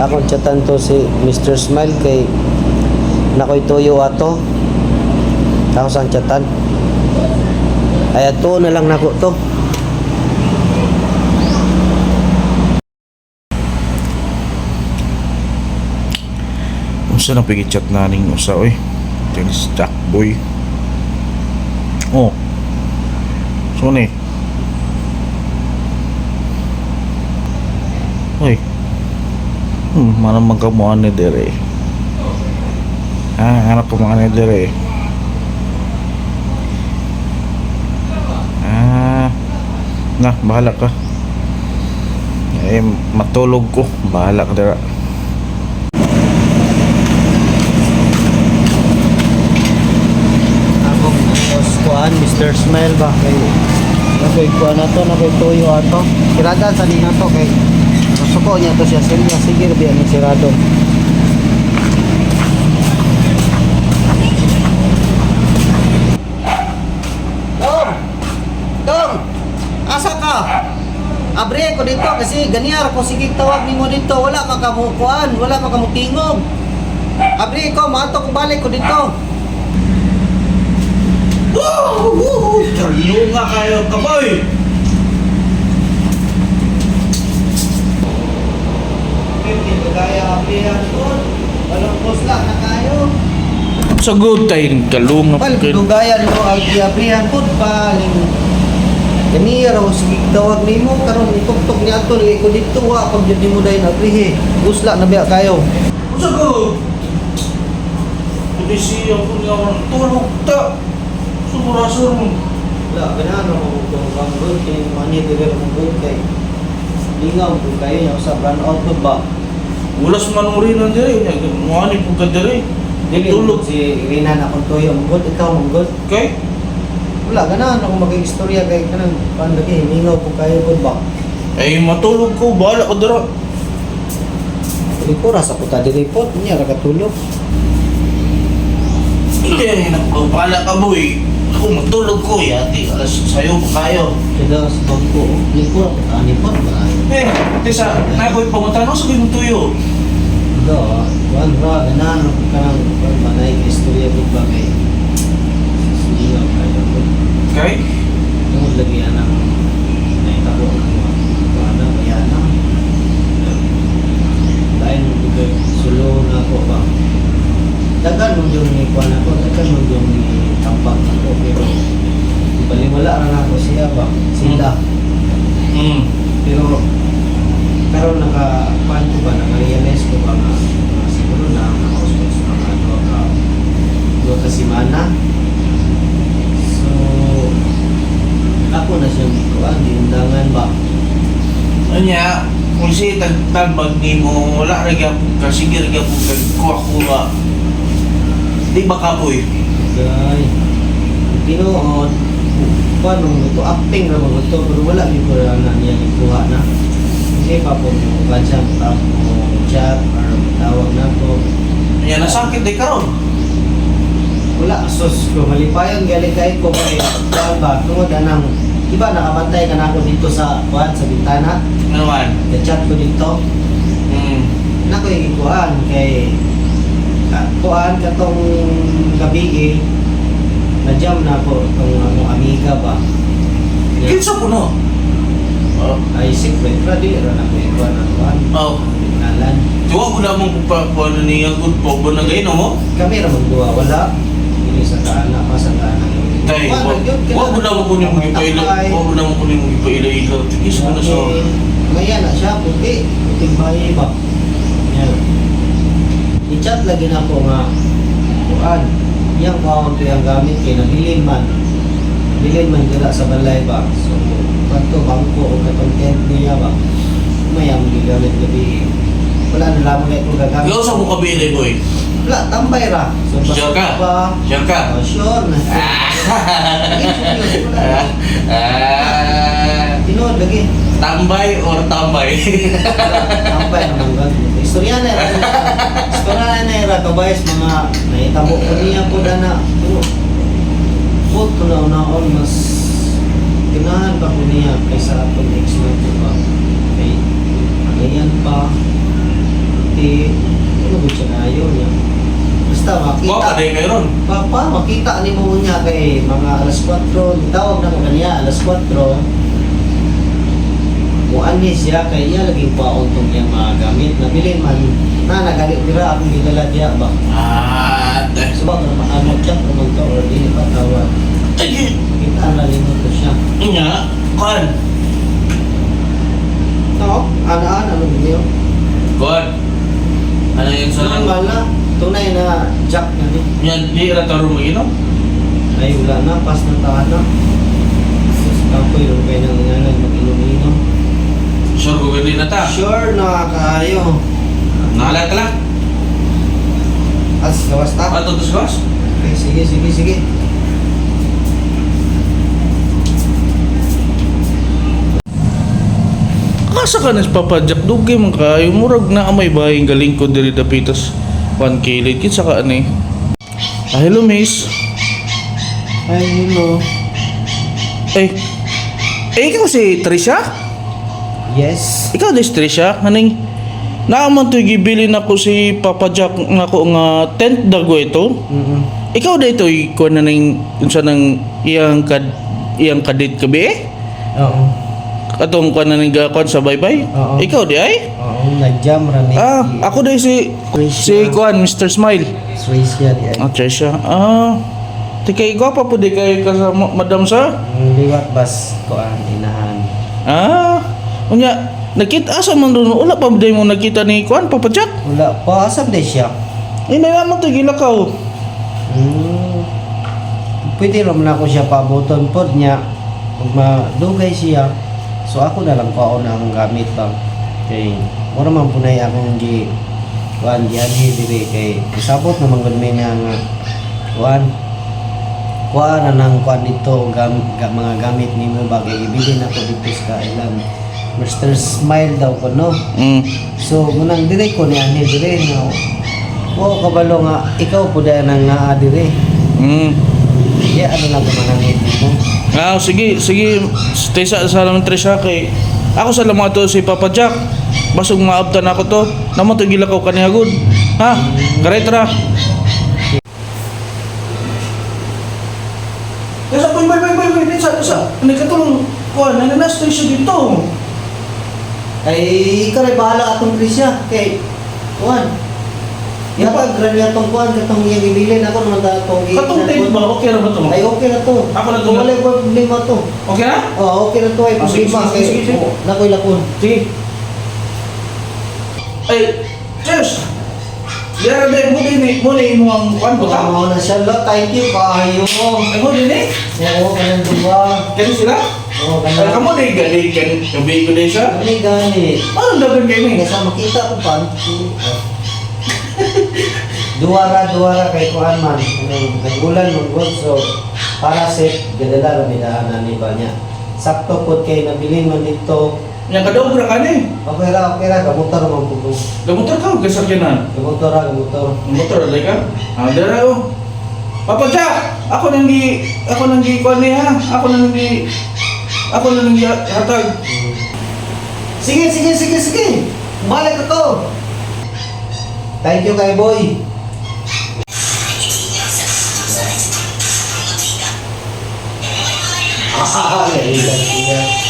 Akong chatan to si Mr. Smile kay nakoy tuyo ato. Ako sang chatan. Ay ato na lang nako to. Unsa na pigi-chat na ning usa oy? Tennis Jack boy. Oh. So ni. Oy. Mana magkamuan ni dere. Anak ko mga ni dere. Nah, bahala ka. Matulog ko. Bahala ka dira. Kuan Mr. Smile ba kay nakoy kuan ato nakoy tuyo ato sirada sa din ato kay suko niya to siya silya sige rabi ang sirado Dong asa ka abre ko dito kasi ganiyar ko sige tawag nimo dito wala makamukuan wala makamutingog abre ko maato ko balik ko dito. Terlalu nga kayo kaboy. Hindi kaya apihan ko. Walang posla na kayo. Sagot tayo kalunga. Pal, dugayan mo ang apihan ko. Paling ganiro, sige tawag ni mo. Karoon ituktok niya ito. Iko dito wa. Pag dyan mo dahil aprihe. Usla na biya kayo. Sagot. Hindi siya po niya tulog ta. Sumura-sur mo. Wala, ganano mo kung banggod. Kaya mani dire mo good kay lingaw kung kayo niya sa run out ko ba. Ulas manuri ng diri. Muhani po ka diri. Dili Tulog. si Rina na kung tuyo mo good. Ikaw mo good. Okay? Wala, ganaan ako mag-istorya kay kanang pandagi. Lingaw kung kayo good ba. Matulog ko. Bahala ko dira. Dili ko rasa ko ta dili po. Niya rakatulog. Hindi. Bahala ka boy. Ako matulog ko. Yati. Alas sa'yo pa kayo. Kada sa bangko, likod, anipot ba? Tisa. Nakoy pangutan mo. Sabi mo tuyo. Ito, kuhan ra, ganaan ako ka ng manay ka istorya ko ba kay Singaw kayo ko. Okay? Yung lagi yan ang naitabo ng mga ano, bayana. Dahil mo sulo na ako ba? Dagan mo yung ni kuhan ako, dagan mo yung ni tampak ako, pero baliwala na ako siya ba? Sila. Pero karon naka-pan ko ba, naka-realize ko ba na siguro na naka-hospital sa mga dua ka simana. So, ako na siyang ikuan, diundangan ba? Anya, kung siya tagtabag ni mo, wala rin po ka, sige rin po ka, kuha-kuha. Di ba kapoy? Gay, tinuod, paano ito, acting na mga ito, pero wala yung kurana niya ikuha na. Kasi pa po yung kansya, mo chat, or tawag na po. Anya, nasakit di karon. Wala, sus, kumalipayan, galing kahit ko kay kuhan ba, tungod anang, iba nakabantay ka na ako dito sa kuhan, sa bintana, Ano man? na-chat ko dito. Nako yung kuhan, kay kuhan katong gabi na-jam na po itong among amiga ba. Kinsa po no? Ay, secret, ready, rin ako yung kuhan ng kuhan. Nalan. Tuwa ko na mong paano niya good po ba na gayon mo? Kami ramang dua, wala. Hindi sa kaana, pa sa kaana. Tay, wag ko na mo kunin mo ipaila. Wag ko na mo kunin mo ipaila-ila. Tigis mo na sa... Maya na siya, puti. Puting bahay ba? Yan. I-chat lagi na po nga. Kuan. Yang kuhaan ko yung gamit kay nabilin man. Nabilin man dila sa balay ba. So, kanto bangko o katong tent niya ba. Maya mo gigamit gabi. Wala na lamang na itong gagamit. Ikaw sa mo kabili, boy? Wala, tambay ra. So, Sure ka? ba? Sure ka? Oh, sure na. Tinood lagi. Tambay or tambay? Tambay naman ba? Istorya na yun. Istorya na yun. Kabayas mga naitabo ko niya po na. Pero, huwag ko na unaon mas ganahan pa ko niya kaysa atong next month pa. Kay, agayan pa. Cavite, ano ba siya na ayaw niya? Basta Kuha makita. ka din kayo ron. Papa, makita ni mo niya kay mga alas 4, tawag na ko kaniya, alas 4. Kuan ni siya kay iya laging paon tong iyang mga gamit. Nabili man, na nagali dira akong gilala diya ba? Dahil. Subak na mag-check naman to or di pa tawag. Ay, Kita na rin ko siya. nga, kuhan. No, ano niyo? Kuhan. Ano yun sa Normal na, tunay na jack na ni. yan, di rataro mo yun, no? Ay wala na, pas na tahan na. Sus, kapoy rin kayo nang inalan mag-inom-inom. Sure ko gawin na ta. Sure na kayo. Nakalat ka lang. As, gawas ta. Ano to sa Okay, sige. Asa ka nagpapadyak dugay man kayo murag na amay bahay galing ko diri dapitas 1 kilid kitsa ka ani. Hello miss. Ay, hello. Eh. Ikaw si Trisha? Yes. Ikaw si Trisha? Haning naaman to gibili na ko si Papa Jack nako nga tent dago ito. Ikaw da ito ko na ning unsa nang iyang kadit kabi eh? Oo. Atong ko na ning gakon sa bye-bye. Oo. Ikaw di ay? Oo, nag-jam rami. Ako dai si Kuan Mr. Smile. Swisya di ay. Ah, Trisha. Tika ikaw pa po di kayo kasama, madam sa? Liwat bas ko ang inahan. Unya, nakita asa man doon, wala pa ba mo nakita ni Kuan, Papa Jack? Wala pa, asam din siya. Naman to gilakaw. Pwede naman ako siya pabuton po niya. Kung madugay siya, so ako na lang ko na akong gamit bang. Kay, wala man punay akong kuan gianhi diri kay isabot naman gud may nga kuan na nang kuan dito mga gamit nimo bagay ibilin ako dito sa ilang Mr. Smile daw ko no. So munang dire ko ni ani dire no. Ko kabalo nga ikaw pud nang naa dire. Ya ano lang man ang mo. Sige. Stay sa salamat Trisha kay ako sa lamang to si Papa Jack. Basog maabtan ako to. Namo to gilakaw kaniya gud. Ha? Karay tara. Kaya boy, sa nagkatulong Kuan, nananas to siya dito. Ay ikaw ay bahala atong Trisha kay kuan. Yata granya tong kuan katong iyang ibilin ako naman ta tong Katong tape ba? Okay na ba to? Ay okay na to. Ako na to. Wala ko problema to. Okay na? Oh, okay na to ay Sige, problema sige, sige, sige. kay nakoy lakon. Sige. Ay, cheers! Yara ba mo din mo ang kuan ko ta? Tama na siya lot. Thank you kayo. Ay mo din eh. Oo, kanang duwa. Kani sila? Oo, Ay kanang. kamo din galing kan gabi ko din siya. Gani. Ano dagan kayo ni? Kaya makita ko pa. Duwara kay kuan man. Kay ulan mong god so para safe gadala ra bidaan ni ba niya. Sakto pod kay nabilin man dito. Yang kadobra ka ni. Okay ra gamutar man pud. Gamotor ka gasakyanan. Gamutar. Motor lagi ka. Dara oh. Papa Jack, ako nang gi kuan ni ha. Ako nang gi hatag. Sige. Balik ako. Thank you kay boy. Iya.